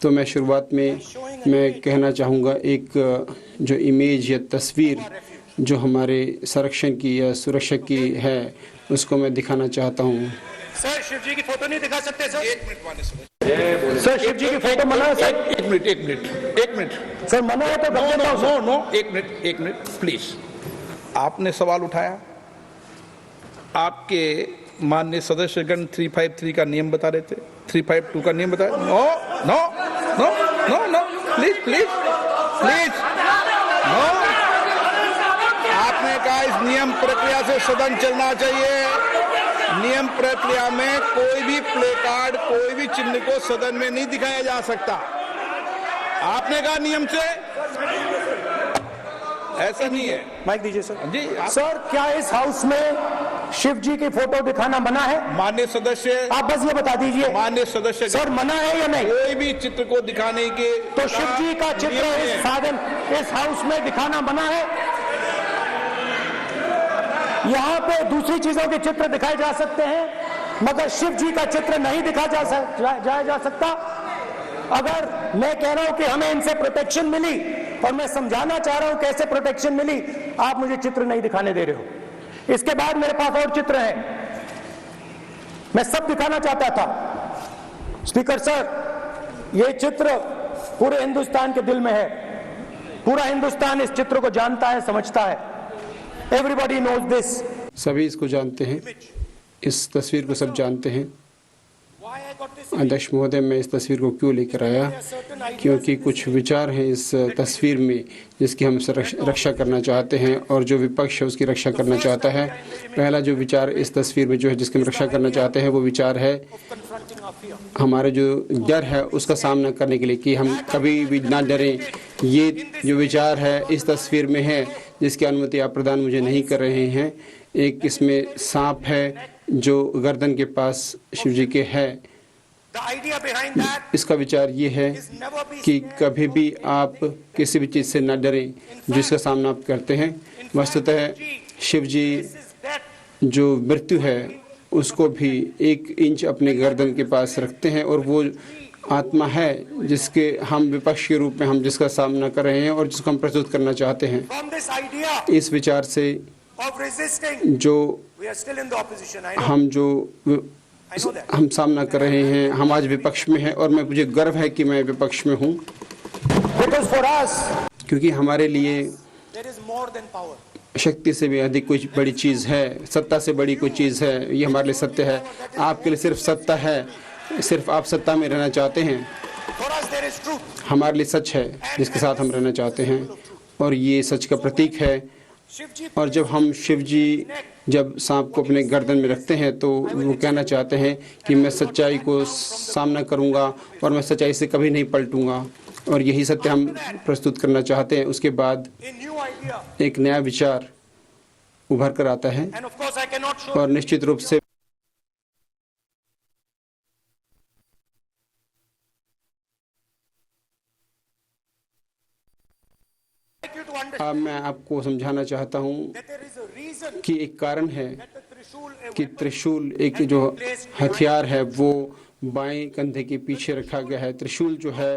तो मैं शुरुआत में मैं कहना चाहूँगा एक जो इमेज या तस्वीर जो हमारे संरक्षण की या सुरक्षा की है उसको मैं दिखाना चाहता हूँ। सर शिव जी की फोटो नहीं दिखा सकते सर? एक मिनट माने सर। सर शिव जी की फोटो मना है सर? एक मिनट सर मना है तो नो एक मिनट प्लीज। आपने सवाल उठाया, आपके माननीय सदस्यगण 353 का नियम बता रहे थे, 352 का नियम बताया। No no no no no please no. आपने कहा इस नियम प्रक्रिया से सदन चलना चाहिए। नियम प्रक्रिया में कोई भी प्ले कार्ड, कोई भी चिन्ह को सदन में नहीं दिखाया जा सकता। आपने कहा नियम से, ऐसा नहीं है। माइक दीजिए सर जी सर, क्या इस हाउस में शिव जी की फोटो दिखाना मना है? माननीय सदस्य, आप बस ये बता दीजिए माननीय सदस्य सर मना है या नहीं? कोई भी चित्र को दिखाने के तो शिव जी का चित्र इस हाउस में दिखाना मना है। यहाँ पे दूसरी चीजों के चित्र दिखाए जा सकते हैं मगर शिव जी का चित्र नहीं दिखाया जा सकता। अगर मैं कह रहा हूं कि हमें इनसे प्रोटेक्शन मिली और मैं समझाना चाह रहा हूं कैसे प्रोटेक्शन मिली, आप मुझे चित्र नहीं दिखाने दे रहे हो। इसके बाद मेरे पास और चित्र हैं, मैं सब दिखाना चाहता था। स्पीकर सर, ये चित्र पूरे हिंदुस्तान के दिल में है। पूरा हिंदुस्तान इस चित्र को जानता है, समझता है। Everybody knows this. सभी इसको जानते हैं, इस तस्वीर को सब जानते हैं। अध्यक्ष महोदय, मैं इस तस्वीर को क्यों लेकर आया, क्योंकि कुछ विचार हैं इस तस्वीर में जिसकी हम रक्षा करना चाहते हैं और जो विपक्ष है उसकी रक्षा करना चाहता है। पहला जो विचार इस तस्वीर में जो है जिसकी हम रक्षा करना चाहते हैं वो विचार है हमारे जो डर है उसका सामना करने के लिए, कि हम कभी भी ना डरें। ये जो विचार है इस तस्वीर में है जिसकी अनुमति आप प्रदान मुझे नहीं कर रहे हैं। एक इसमें सांप है जो गर्दन के पास शिव जी के है। इसका विचार ये है कि कभी भी आप किसी भी चीज़ से न डरें जिसका सामना आप करते हैं। वस्तुतः शिव जी जो मृत्यु है उसको भी 1 इंच अपने गर्दन के पास रखते हैं और वो आत्मा है जिसके हम विपक्ष के रूप में हम जिसका सामना कर रहे हैं और जिसको हम प्रस्तुत करना चाहते हैं। इस विचार से जो हम सामना कर रहे हैं, हम आज विपक्ष में हैं और मुझे गर्व है कि मैं विपक्ष में हूँ, क्योंकि हमारे लिए शक्ति से भी अधिक कुछ बड़ी चीज़ है, सत्ता से बड़ी कोई चीज़ है। ये हमारे लिए सत्य है। आपके लिए सिर्फ सत्ता है, सिर्फ आप सत्ता में रहना चाहते हैं। हमारे लिए सच है जिसके साथ हम रहना चाहते हैं और ये सच का प्रतीक है। और जब हम शिव जी जब सांप को अपने गर्दन में रखते हैं तो वो कहना चाहते हैं कि मैं सच्चाई को सामना करूंगा और मैं सच्चाई से कभी नहीं पलटूंगा, और यही सत्य हम प्रस्तुत करना चाहते हैं। उसके बाद एक नया विचार उभर कर आता है और निश्चित रूप से अब मैं आपको समझाना चाहता हूँ कि एक कारण है कि त्रिशूल एक जो हथियार है वो बाएं कंधे के पीछे रखा गया है। त्रिशूल जो है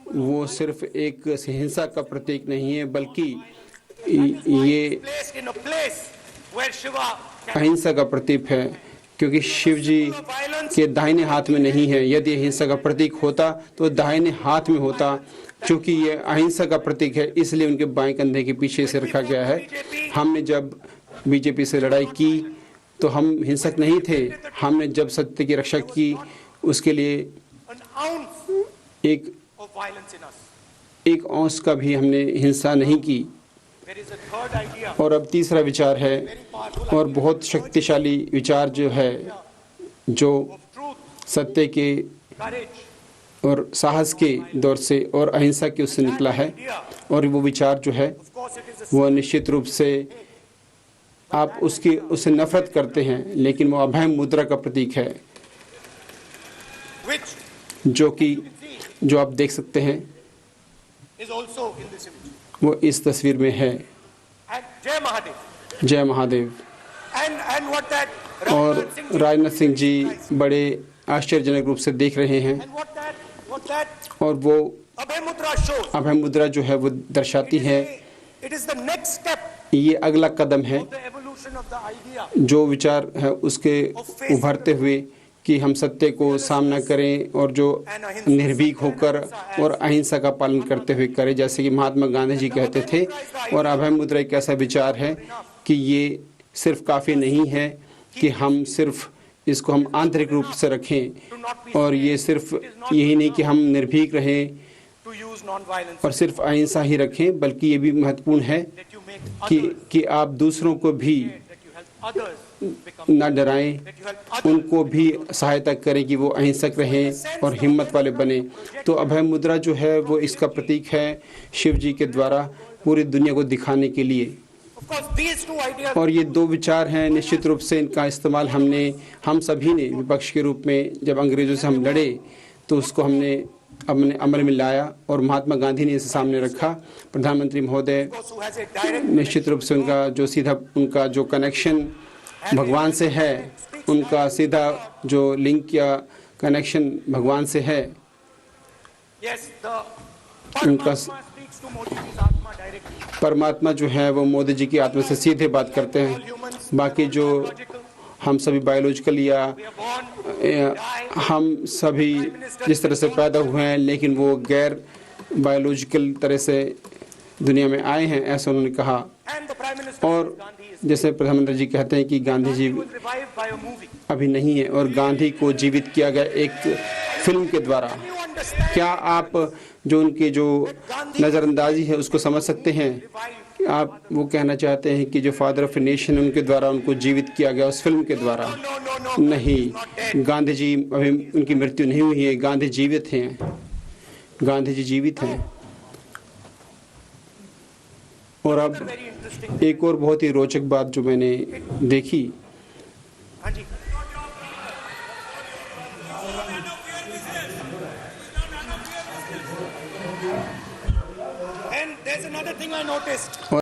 वो सिर्फ एक हिंसा का प्रतीक नहीं है बल्कि ये अहिंसा का प्रतीक है, क्योंकि शिव जी के दाहिने हाथ में नहीं है। यदि हिंसा का प्रतीक होता तो दाहिने हाथ में होता। चूंकि ये अहिंसा का प्रतीक है इसलिए उनके बाएं कंधे के पीछे से रखा गया है। हमने जब बीजेपी से लड़ाई की तो हम हिंसक नहीं थे। हमने जब सत्य की रक्षा की उसके लिए एक औंस का भी हमने हिंसा नहीं की। और अब तीसरा विचार है और बहुत शक्तिशाली विचार जो है, जो सत्य के और साहस के दौर से और अहिंसा के उससे निकला है। और वो विचार जो है वो निश्चित रूप से आप उससे नफरत करते हैं, लेकिन वो अभय मुद्रा का प्रतीक है जो आप देख सकते हैं, वो इस तस्वीर में है। जय महादेव। और राजनाथ सिंह जी बड़े आश्चर्यजनक रूप से देख रहे हैं that और वो Abhay Mudra shows, अभय मुद्रा जो है वो दर्शाती है it is the next step ये अगला कदम है of the evolution of the idea जो विचार है उसके उभरते हुए कि हम सत्य को सामना करें और जो निर्भीक होकर और अहिंसा का पालन करते हुए करें, जैसे कि महात्मा गांधी जी कहते थे। और अभय मुद्रा एक ऐसा विचार है कि ये सिर्फ काफ़ी नहीं है कि हम सिर्फ इसको हम आंतरिक रूप से रखें और ये सिर्फ यही नहीं कि हम निर्भीक रहें to use non-violence, और सिर्फ अहिंसा ही रखें, बल्कि ये भी महत्वपूर्ण है that you make कि आप दूसरों को भी that you help others become, न डराएं, that you help others. उनको भी सहायता करें कि वो अहिंसक रहें और हिम्मत वाले बने। तो अभय मुद्रा जो है वो इसका प्रतीक है शिव जी के द्वारा पूरी दुनिया को दिखाने के लिए। Of course, these two ideas और ये दो विचार हैं, निश्चित रूप से इनका इस्तेमाल हम सभी ने विपक्ष के रूप में जब अंग्रेज़ों से हम लड़े तो उसको हमने अमल में लाया और महात्मा गांधी ने इसे सामने रखा। प्रधानमंत्री महोदय who has a direct निश्चित रूप से उनका जो कनेक्शन भगवान से है, उनका सीधा जो लिंक या कनेक्शन भगवान से है, yes, the उनका Paramatma speaks to Modi ji's Atma directly. परमात्मा जो है वो मोदी जी की आत्मा से सीधे बात करते हैं। बाकी जो हम सभी बायोलॉजिकल या हम सभी जिस तरह से पैदा हुए हैं लेकिन वो गैर बायोलॉजिकल तरह से दुनिया में आए हैं, ऐसा उन्होंने कहा। And the Prime Minister और Gandhi is जैसे प्रधानमंत्री जी कहते हैं कि Gandhi ji revived by a movie. अभी नहीं है और गांधी को जीवित किया गया एक फिल्म के द्वारा। You understand? क्या आप जो उनकी जो नज़रअंदाजी है उसको समझ सकते हैं? आप वो कहना चाहते हैं कि जो फादर ऑफ ए नेशन उनके द्वारा उनको जीवित किया गया उस फिल्म के द्वारा? No. नहीं, गांधी जी अभी उनकी मृत्यु नहीं हुई है, गांधी जीवित हैं, गांधी जी जीवित हैं। और अब Very interesting. एक और बहुत ही रोचक बात जो मैंने देखी, हाँ जी. And there's another thing I noticed.